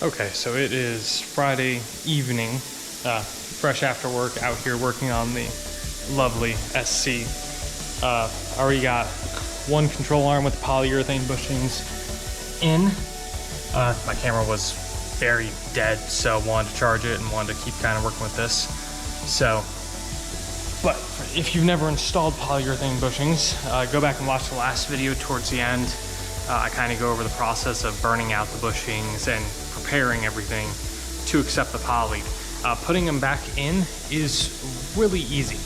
Okay, so it is Friday evening, fresh after work, out here working on the lovely SC. I already got one control arm with polyurethane bushings in. My camera was very dead, so wanted to charge it and wanted to keep kind of working with this. So, but if you've never installed polyurethane bushings, go back and watch the last video towards the end. I kind of go over the process of burning out the bushings and preparing everything to accept the poly. Putting them back in is really easy.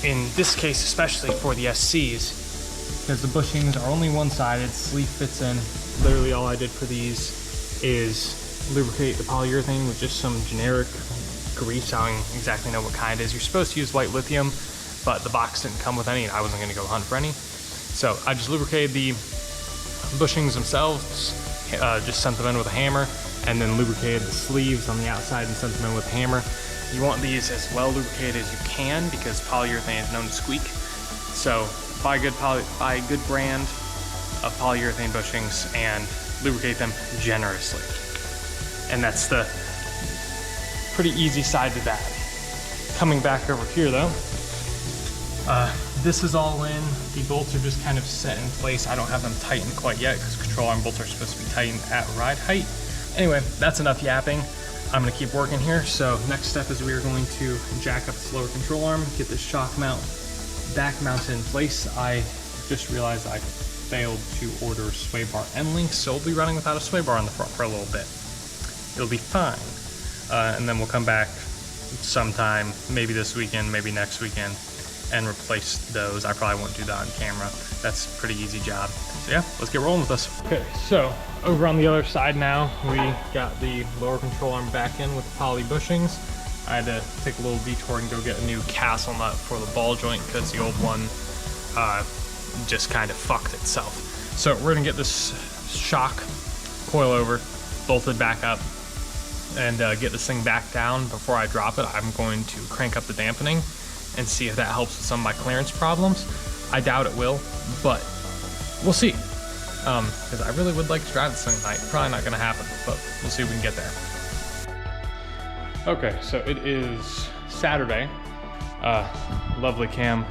In this case, especially for the SCs, because the bushings are only one-sided, sleeve fits in. Literally all I did for these is lubricate the polyurethane with just some generic grease. I don't exactly know what kind it is. You're supposed to use white lithium, but the box didn't come with any and I wasn't gonna go hunt for any. So I just lubricated the bushings themselves, just sent them in with a hammer, and then lubricated the sleeves on the outside and sent them in with a hammer. You want these as well lubricated as you can because polyurethane is known to squeak. So buy a good brand of polyurethane bushings and lubricate them generously. And that's the pretty easy side to that. Coming back over here though, this is all in. The bolts are just kind of set in place. I don't have them tightened quite yet because control arm bolts are supposed to be tightened at ride height. Anyway, that's enough yapping. I'm gonna keep working here. So next step is we are going to jack up this lower control arm, get this shock mount back mounted in place. I just realized I failed to order sway bar end links, so we'll be running without a sway bar on the front for a little bit. It'll be fine. And then we'll come back sometime, maybe this weekend, maybe next weekend, and replace those. I probably won't do that on camera. That's a pretty easy job. So yeah, let's get rolling with this. Okay, so over on the other side now, we got the lower control arm back in with the poly bushings. I had to take a little detour and go get a new castle nut for the ball joint because the old one just kind of fucked itself. So we're gonna get this shock coilover bolted back up and get this thing back down. Before I drop it, I'm going to crank up the dampening and see if that helps with some of my clearance problems. I doubt it will, but we'll see. Because I really would like to drive this thing tonight. Probably not gonna happen, but we'll see if we can get there. Okay, so it is Saturday. Lovely Cam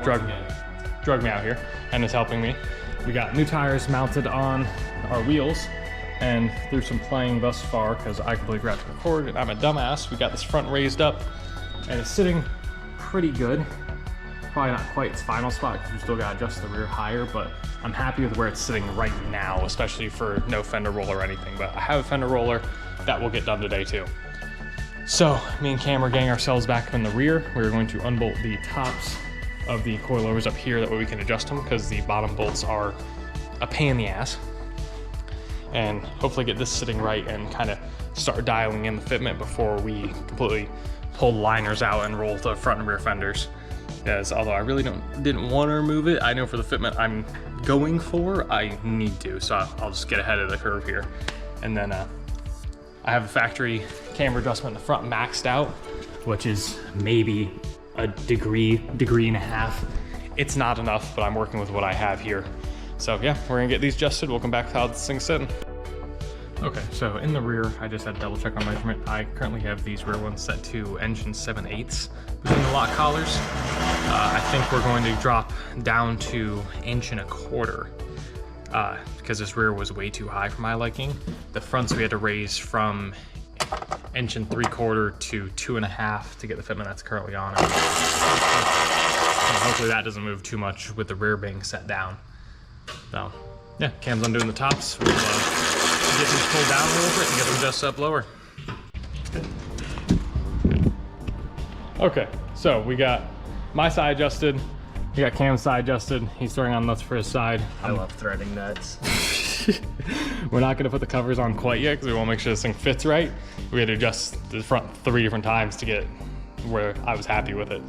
drug me out here and is helping me. We got new tires mounted on our wheels, and through some playing thus far, because I completely forgot to record and I'm a dumbass, we got this front raised up and it's sitting pretty good. Probably not quite its final spot because we still gotta adjust the rear higher, but I'm happy with where it's sitting right now, especially for no fender roller or anything. But I have a fender roller that will get done today too. So me and Cam are getting ourselves back up in the rear. We're going to unbolt the tops of the coilovers up here, that way we can adjust them because the bottom bolts are a pain in the ass. And hopefully get this sitting right and kind of start dialing in the fitment before we completely pull the liners out and roll the front and rear fenders. Yes, although I really didn't want to remove it, I know for the fitment I'm going for, I need to, so I'll just get ahead of the curve here. And then I have a factory camber adjustment in the front maxed out, which is maybe a degree and a half. It's not enough, but I'm working with what I have here. So yeah, we're gonna get these adjusted. We'll come back to how this thing's sitting. Okay, so in the rear, I just had to double check my measurement. I currently have these rear ones set to engine 7/8 between the lock collars. I think we're going to drop down to 1.25 inches because this rear was way too high for my liking. The fronts we had to raise from 1.75 to 2.5 to get the fitment that's currently on it. And hopefully that doesn't move too much with the rear being set down. So yeah, Cam's undoing the tops. We'll get these pulled down a little bit and get them adjusted up lower. Okay, so we got my side adjusted. We got Cam's side adjusted. He's throwing on nuts for his side. I love threading nuts. We're not gonna put the covers on quite yet because we wanna make sure this thing fits right. We had to adjust the front 3 different times to get where I was happy with it.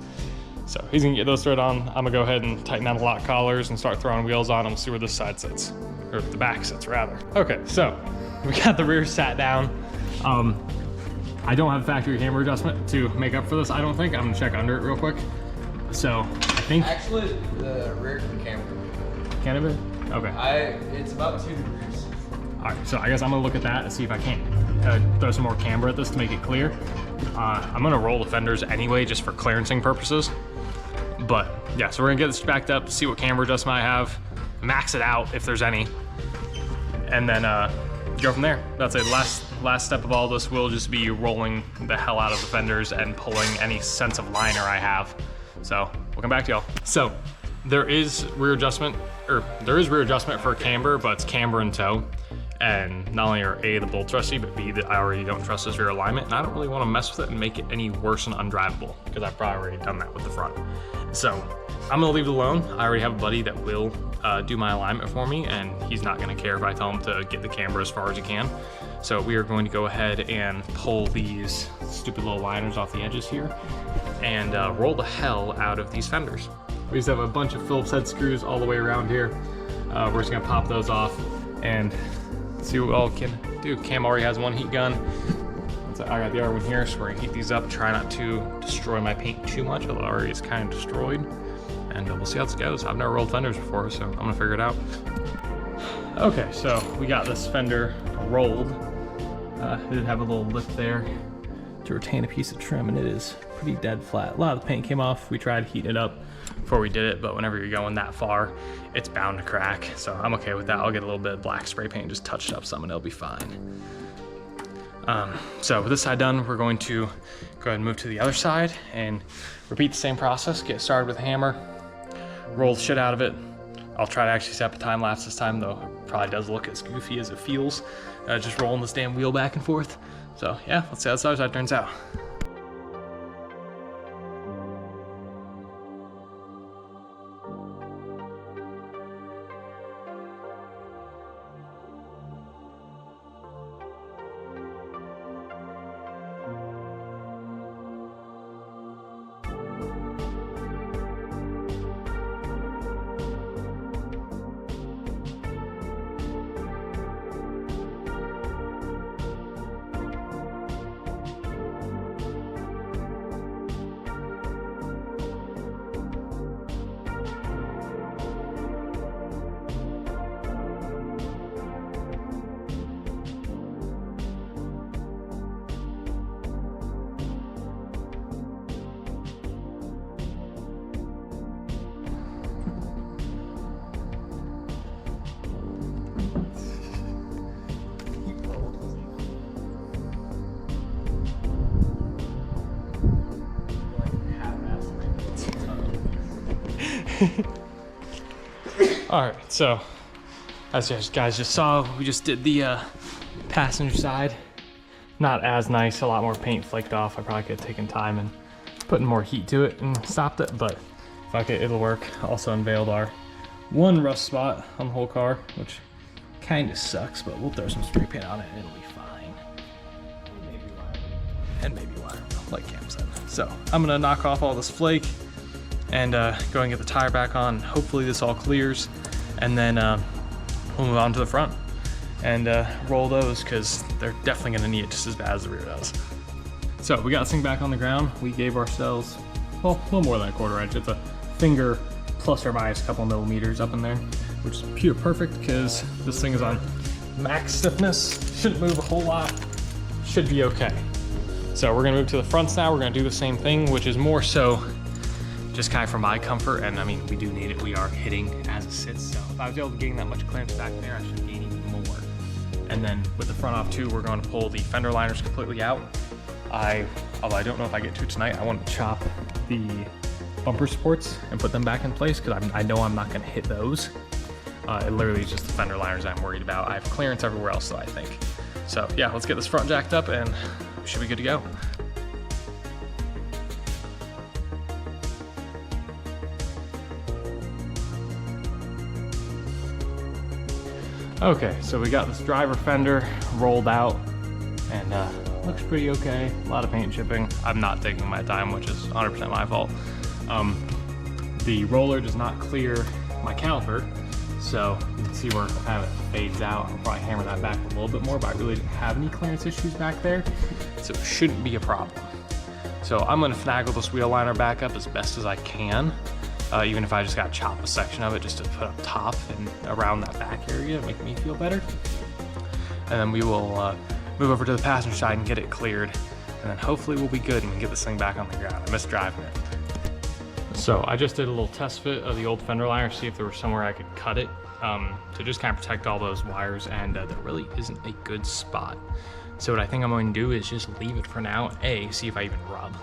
So he's gonna get those thread on. I'm gonna go ahead and tighten down the lock collars and start throwing wheels on them, see where this side sits, or the back sits rather. Okay, so we got the rear sat down. I don't have a factory camber adjustment to make up for this, I don't think. I'm gonna check under it real quick. So I think. Actually, the rear camber. Can it be? Okay. It's about 2 degrees. All right, so I guess I'm gonna look at that and see if I can't throw some more camber at this to make it clear. I'm gonna roll the fenders anyway, just for clearancing purposes. But yeah, so we're gonna get this backed up, see what camber adjustment I have, max it out if there's any, and then go from there. That's it. Last step of all this will just be rolling the hell out of the fenders and pulling any sense of liner I have. So we'll come back to y'all. So there is rear adjustment for camber, but it's camber and toe. And not only are A, the bolts rusty, but B, that I already don't trust this rear alignment, and I don't really want to mess with it and make it any worse and undrivable, because I've probably already done that with the front. So I'm gonna leave it alone. I already have a buddy that will do my alignment for me, and he's not gonna care if I tell him to get the camber as far as he can. So we are going to go ahead and pull these stupid little liners off the edges here and roll the hell out of these fenders. We just have a bunch of Phillips head screws all the way around here. We're just gonna pop those off and see what all can do. Cam already has one heat gun. So I got the other one here, so we're gonna heat these up, try not to destroy my paint too much, although already it's kind of destroyed. And we'll see how this goes. I've never rolled fenders before, so I'm gonna figure it out. Okay, so we got this fender rolled. It did have a little lip there to retain a piece of trim, and it is pretty dead flat. A lot of the paint came off. We tried heating it up before we did it, but whenever you're going that far, it's bound to crack. So I'm okay with that. I'll get a little bit of black spray paint, just touched up some, and it'll be fine. So with this side done, we're going to go ahead and move to the other side and repeat the same process. Get started with a hammer, roll the shit out of it. I'll try to actually set up a time lapse this time, though it probably does look as goofy as it feels, just rolling this damn wheel back and forth. So yeah, let's see how this other side turns out. All right, so as you guys just saw, we just did the passenger side. Not as nice, a lot more paint flaked off. I probably could have taken time and putting more heat to it and stopped it, but fuck it, it'll work. Also unveiled our one rust spot on the whole car, which kind of sucks, but we'll throw some spray paint on it and it'll be fine. And maybe liner, like Cam said. So I'm gonna knock off all this flake and go and get the tire back on. Hopefully this all clears, and then we'll move on to the front and roll those, because they're definitely gonna need it just as bad as the rear does. So we got this thing back on the ground. We gave ourselves, well, a little more than a quarter inch. It's a finger plus or minus a couple millimeters up in there, which is pure perfect because this thing is on max stiffness. Shouldn't move a whole lot, should be okay. So we're gonna move to the fronts now. We're gonna do the same thing, which is more so just kind of for my comfort, and I mean, we do need it. We are hitting as it sits, so if I was able to gain that much clearance back there, I should gain even more. And then with the front off too, we're going to pull the fender liners completely out. Although I don't know if I get to it tonight, I want to chop the bumper supports and put them back in place, because I know I'm not going to hit those. It literally is just the fender liners I'm worried about. I have clearance everywhere else, so I think. So yeah, let's get this front jacked up and we should be good to go. Okay, so we got this driver fender rolled out, and looks pretty okay. A lot of paint chipping. I'm not taking my time, which is 100% my fault. The roller does not clear my caliper, so you can see where kind of it fades out. I'll probably hammer that back a little bit more, but I really didn't have any clearance issues back there, so it shouldn't be a problem. So I'm gonna finagle this wheel liner back up as best as I can. Even if I just got to chop a section of it just to put up top and around that back area, make me feel better. and then we will move over to the passenger side and get it cleared. And then hopefully we'll be good and we can get this thing back on the ground. I miss driving it. So I just did a little test fit of the old fender liner, see if there was somewhere I could cut it to just kind of protect all those wires, and there really isn't a good spot. So what I think I'm going to do is just leave it for now, see if I even rub.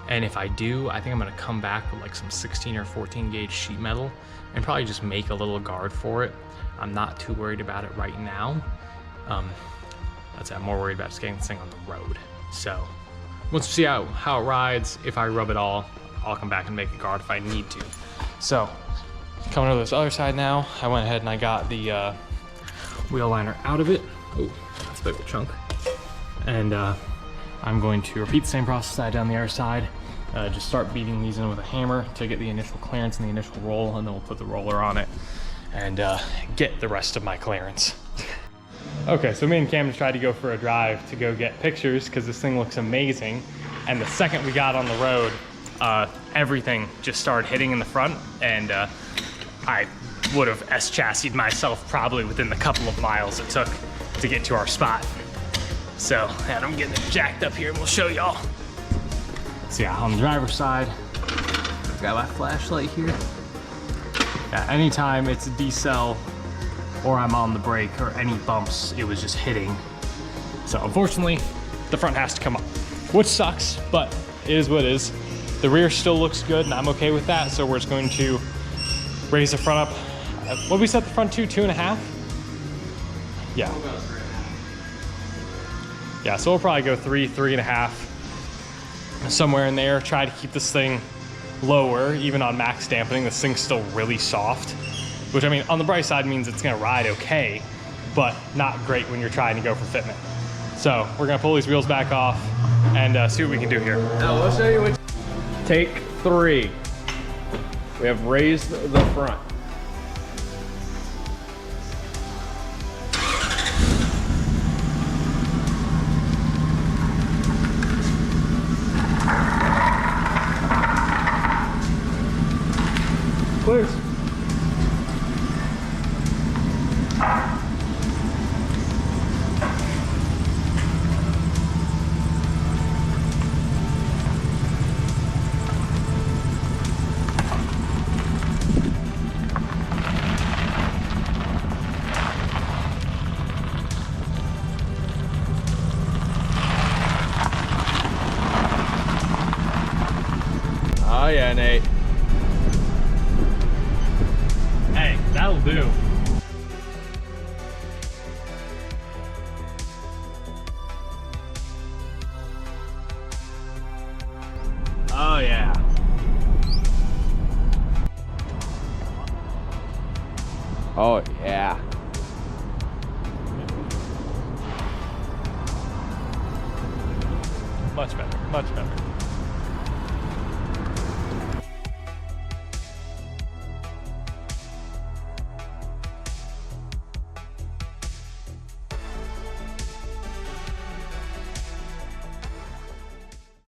And if I do, I think I'm going to come back with like some 16 or 14 gauge sheet metal and probably just make a little guard for it. I'm not too worried about it right now. I'm more worried about just getting this thing on the road. So once we see how it rides, if I rub it all, I'll come back and make a guard if I need to. So coming over this other side now, I went ahead and I got the wheel liner out of it. Oh, that's a big old chunk. And I'm going to repeat the same process I did on the other side. Just start beating these in with a hammer to get the initial clearance and the initial roll, and then we'll put the roller on it and get the rest of my clearance. Okay, so me and Cam tried to go for a drive to go get pictures because this thing looks amazing. And the second we got on the road, everything just started hitting in the front, and I would have S-chassis'd myself probably within the couple of miles it took to get to our spot. So, and I'm getting it jacked up here and we'll show y'all. So yeah, on the driver's side, I've got my flashlight here. Yeah, anytime it's a decel or I'm on the brake or any bumps, it was just hitting. So unfortunately, the front has to come up, which sucks, but it is what it is. The rear still looks good and I'm okay with that. So we're just going to raise the front up. What did we set the front to, 2.5? Yeah. Yeah, so we'll probably go 3.5, somewhere in there. Try to keep this thing lower, even on max dampening. This thing's still really soft, which I mean, on the bright side means it's gonna ride okay, but not great when you're trying to go for fitment. So we're gonna pull these wheels back off and see what we can do here. Now we'll show you what. Take 3. We have raised the front. Clears. Oh yeah, Nate. Hey, that'll do. Oh yeah. Oh yeah. Much better, much better.